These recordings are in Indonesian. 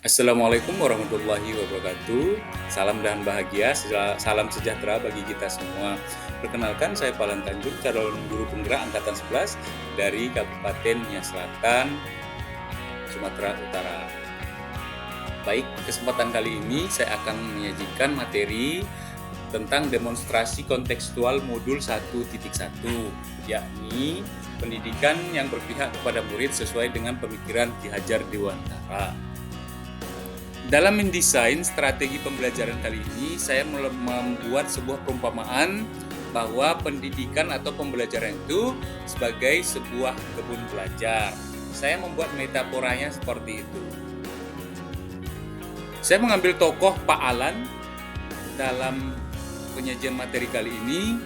Assalamualaikum warahmatullahi wabarakatuh. Salam dan bahagia, salam sejahtera bagi kita semua. Perkenalkan, saya Palan Tanjung, calon guru penggerak angkatan 11 dari Kabupaten Nia Selatan, Sumatera Utara. Baik, kesempatan kali ini saya akan menyajikan materi tentang demonstrasi kontekstual modul 1.1, yakni pendidikan yang berpihak kepada murid sesuai dengan pemikiran Ki Hajar Dewantara. Dalam mendesain strategi pembelajaran kali ini, saya membuat sebuah perumpamaan bahwa pendidikan atau pembelajaran itu sebagai sebuah kebun belajar. Saya membuat metaforanya seperti itu. Saya mengambil tokoh Pak Alan dalam penyajian materi kali ini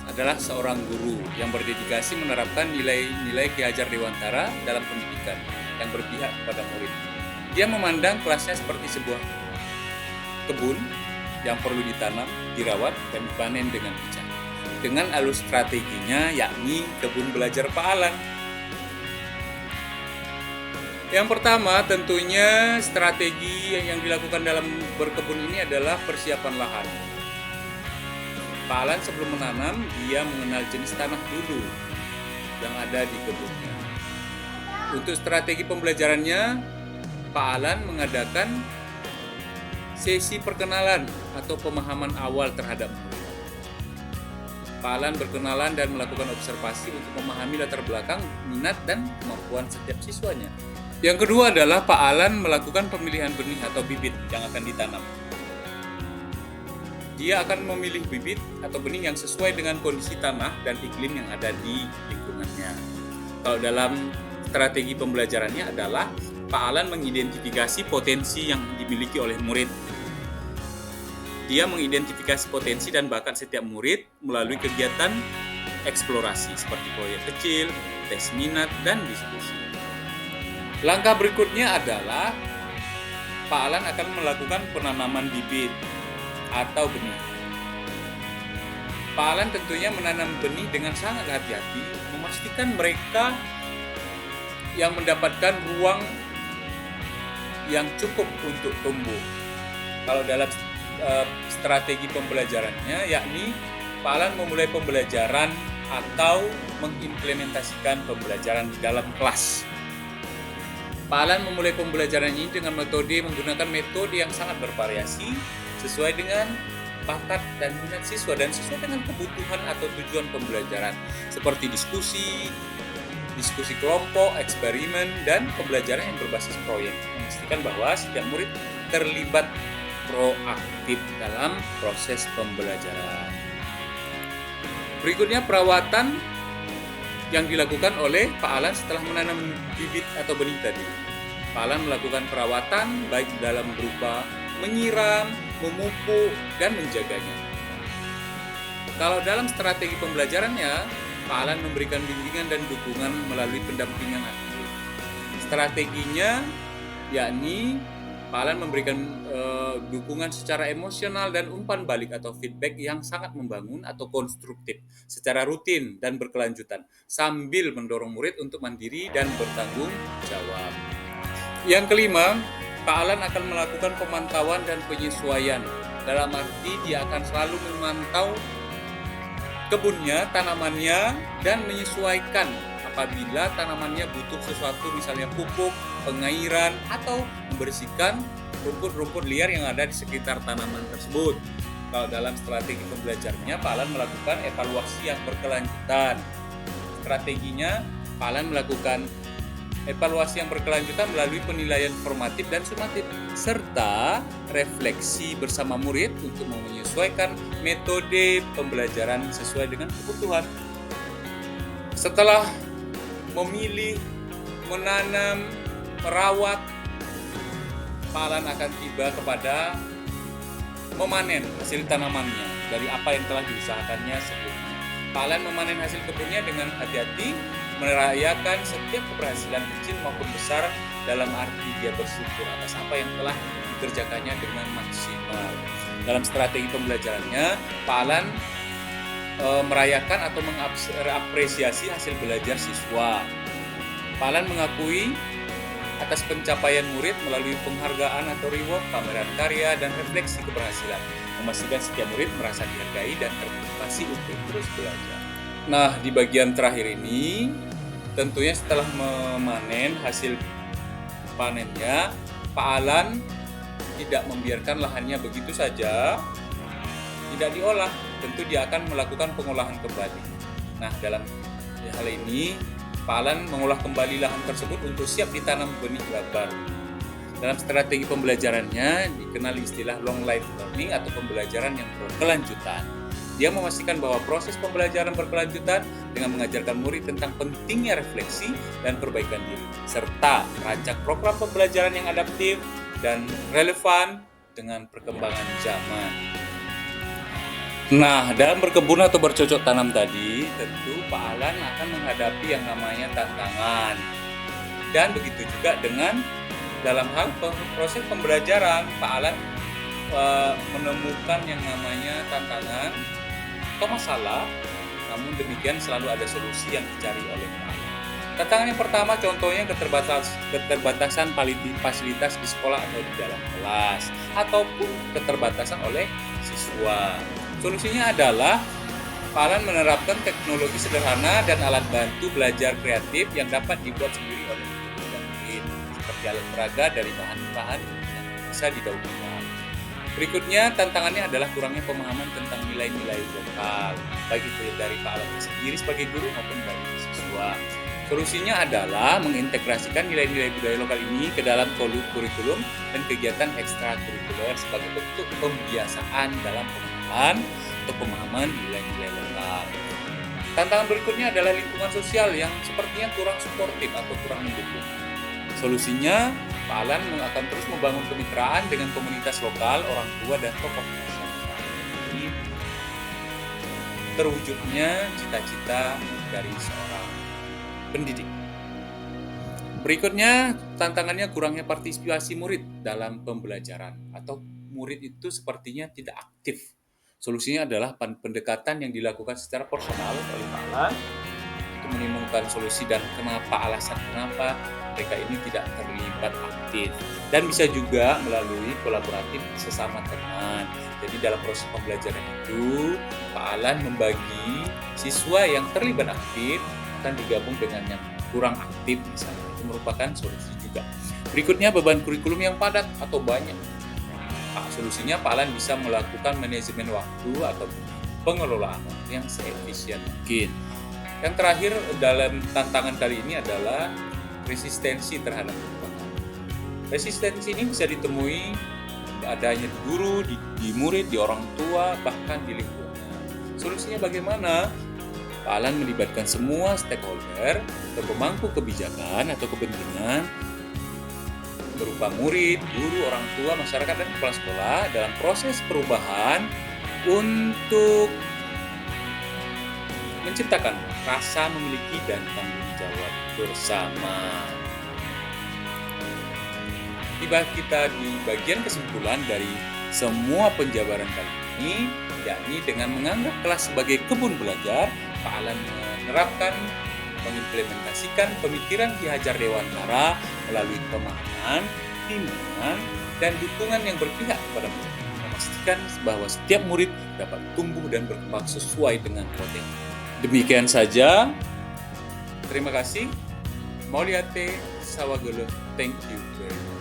adalah seorang guru yang berdedikasi menerapkan nilai-nilai Ki Hajar Dewantara dalam pendidikan yang berpihak kepada murid. Dia memandang kelasnya seperti sebuah kebun yang perlu ditanam, dirawat, dan dipanen dengan bijak. Dengan alur strateginya, yakni kebun belajar Pak Alan. Yang pertama, tentunya strategi yang dilakukan dalam berkebun ini adalah persiapan lahan. Pak Alan sebelum menanam, dia mengenal jenis tanah dulu yang ada di kebunnya. Untuk strategi pembelajarannya, Pak Alan mengadakan sesi perkenalan atau pemahaman awal terhadap murid. Pak Alan berkenalan dan melakukan observasi untuk memahami latar belakang, minat, dan kemampuan setiap siswanya. Yang kedua adalah Pak Alan melakukan pemilihan benih atau bibit yang akan ditanam. Dia akan memilih bibit atau benih yang sesuai dengan kondisi tanah dan iklim yang ada di lingkungannya. Kalau dalam strategi pembelajarannya adalah Pak Alan mengidentifikasi potensi yang dimiliki oleh murid. Dia mengidentifikasi potensi dan bakat setiap murid melalui kegiatan eksplorasi seperti proyek kecil, tes minat, dan diskusi. Langkah berikutnya adalah Pak Alan akan melakukan penanaman bibit atau benih. Pak Alan tentunya menanam benih dengan sangat hati-hati, memastikan mereka yang mendapatkan ruang yang cukup untuk tumbuh. Kalau dalam strategi pembelajarannya, yakni Pak Alan memulai pembelajaran atau mengimplementasikan pembelajaran di dalam kelas. Pak Alan memulai pembelajaran ini dengan menggunakan metode yang sangat bervariasi sesuai dengan bakat dan minat siswa dan sesuai dengan kebutuhan atau tujuan pembelajaran seperti diskusi kelompok, eksperimen, dan pembelajaran yang berbasis proyek. Memastikan bahwa setiap murid terlibat proaktif dalam proses pembelajaran. Berikutnya perawatan yang dilakukan oleh Pak Alan setelah menanam bibit atau benih tadi. Pak Alan melakukan perawatan baik dalam berupa menyiram, memupuk, dan menjaganya. Kalau dalam strategi pembelajarannya, Pak Alan memberikan bimbingan dan dukungan melalui pendampingan aktif. Strateginya yakni Pak Alan memberikan dukungan secara emosional dan umpan balik atau feedback yang sangat membangun atau konstruktif secara rutin dan berkelanjutan sambil mendorong murid untuk mandiri dan bertanggung jawab. Yang kelima, Pak Alan akan melakukan pemantauan dan penyesuaian. Dalam arti dia akan selalu memantau kebunnya, tanamannya, dan menyesuaikan apabila tanamannya butuh sesuatu, misalnya pupuk, pengairan, atau membersihkan rumput-rumput liar yang ada di sekitar tanaman tersebut. Kalau dalam strategi pembelajarannya, Pak Alan melakukan evaluasi yang berkelanjutan. Strateginya, Pak Alan melakukan evaluasi yang berkelanjutan melalui penilaian formatif dan sumatif, serta refleksi bersama murid untuk menyesuaikan metode pembelajaran sesuai dengan kebutuhan. Setelah memilih, menanam, merawat, Pak Alan akan tiba kepada memanen hasil tanamannya dari apa yang telah diusahakannya sebelumnya. Pak Alan memanen hasil kebunnya dengan hati-hati, merayakan setiap keberhasilan kecil maupun besar dalam arti dia bersyukur atas apa yang telah dikerjakannya dengan maksimal. Dalam strategi pembelajarannya, Pak Alan merayakan atau mengapresiasi hasil belajar siswa. Pak Alan mengakui atas pencapaian murid melalui penghargaan atau reward, pameran karya, dan refleksi keberhasilan. Memastikan setiap murid merasa dihargai dan termotivasi untuk terus belajar. Nah, di bagian terakhir ini, tentunya setelah memanen hasil panennya, Pak Alan tidak membiarkan lahannya begitu saja, tidak diolah. Tentu dia akan melakukan pengolahan kembali. Nah, dalam hal ini, Pak Alan mengolah kembali lahan tersebut untuk siap ditanam benih baru. Dalam strategi pembelajarannya dikenal istilah long life learning atau pembelajaran yang berkelanjutan. Dia memastikan bahwa proses pembelajaran berkelanjutan dengan mengajarkan murid tentang pentingnya refleksi dan perbaikan diri, serta merancang program pembelajaran yang adaptif dan relevan dengan perkembangan zaman. Nah, dalam berkebun atau bercocok tanam tadi, tentu Pak Alan akan menghadapi yang namanya tantangan. Dan begitu juga dengan dalam hal proses pembelajaran, Pak Alan menemukan yang namanya tantangan atau masalah, namun demikian selalu ada solusi yang dicari oleh Pak Alan. Tantangan yang pertama contohnya keterbatasan fasilitas di sekolah atau di dalam kelas, ataupun keterbatasan oleh siswa. Solusinya adalah Pak Alan menerapkan teknologi sederhana dan alat bantu belajar kreatif yang dapat dibuat sendiri oleh murid, seperti alat peraga dari bahan-bahan yang bisa didaur ulang. Berikutnya, tantangannya adalah kurangnya pemahaman tentang nilai-nilai lokal, baik itu dari Pak Alan sendiri sebagai guru maupun dari siswa. Solusinya adalah mengintegrasikan nilai-nilai budaya lokal ini ke dalam kurikulum dan kegiatan ekstrakurikuler sebagai bentuk pembiasaan dalam pemahaman atau pemahaman nilai-nilai lokal. Tantangan berikutnya adalah lingkungan sosial yang sepertinya kurang suportif atau kurang mendukung. Solusinya, Pak Alan akan terus membangun kemitraan dengan komunitas lokal, orang tua, dan tokoh masyarakat. Ini terwujudnya cita-cita dari seorang pendidik. Berikutnya, tantangannya kurangnya partisipasi murid dalam pembelajaran atau murid itu sepertinya tidak aktif. Solusinya adalah pendekatan yang dilakukan secara personal oleh Pak Alan untuk menemukan solusi dan alasan kenapa mereka ini tidak terlibat aktif, dan bisa juga melalui kolaboratif sesama teman. Jadi dalam proses pembelajaran itu, Pak Alan membagi siswa yang terlibat aktif akan digabung dengan yang kurang aktif misalnya. Itu merupakan solusi juga. Berikutnya, beban kurikulum yang padat atau banyak. Solusinya Pak Alan bisa melakukan manajemen waktu atau pengelolaan waktu yang seefisien mungkin. Yang terakhir dalam tantangan kali ini adalah resistensi terhadap perubahan. Resistensi ini bisa ditemui adanya di guru, di murid, di orang tua, bahkan di lingkungan. Solusinya bagaimana? Pak Alan melibatkan semua stakeholder atau pemangku kebijakan atau kepentingan berupa murid, guru, orang tua, masyarakat, dan kepala sekolah dalam proses perubahan untuk menciptakan rasa memiliki dan tanggung jawab bersama. Tiba kita di bagian kesimpulan dari semua penjabaran kali ini, yakni dengan menganggap kelas sebagai kebun belajar, Pak Alan menerapkan mengimplementasikan pemikiran Ki Hajar Dewantara melalui pemahaman, bimbingan, dan dukungan yang berpihak kepada murid, memastikan bahwa setiap murid dapat tumbuh dan berkembang sesuai dengan potensi. Demikian saja. Terima kasih. Mauliate Sawagolo. Thank you very much.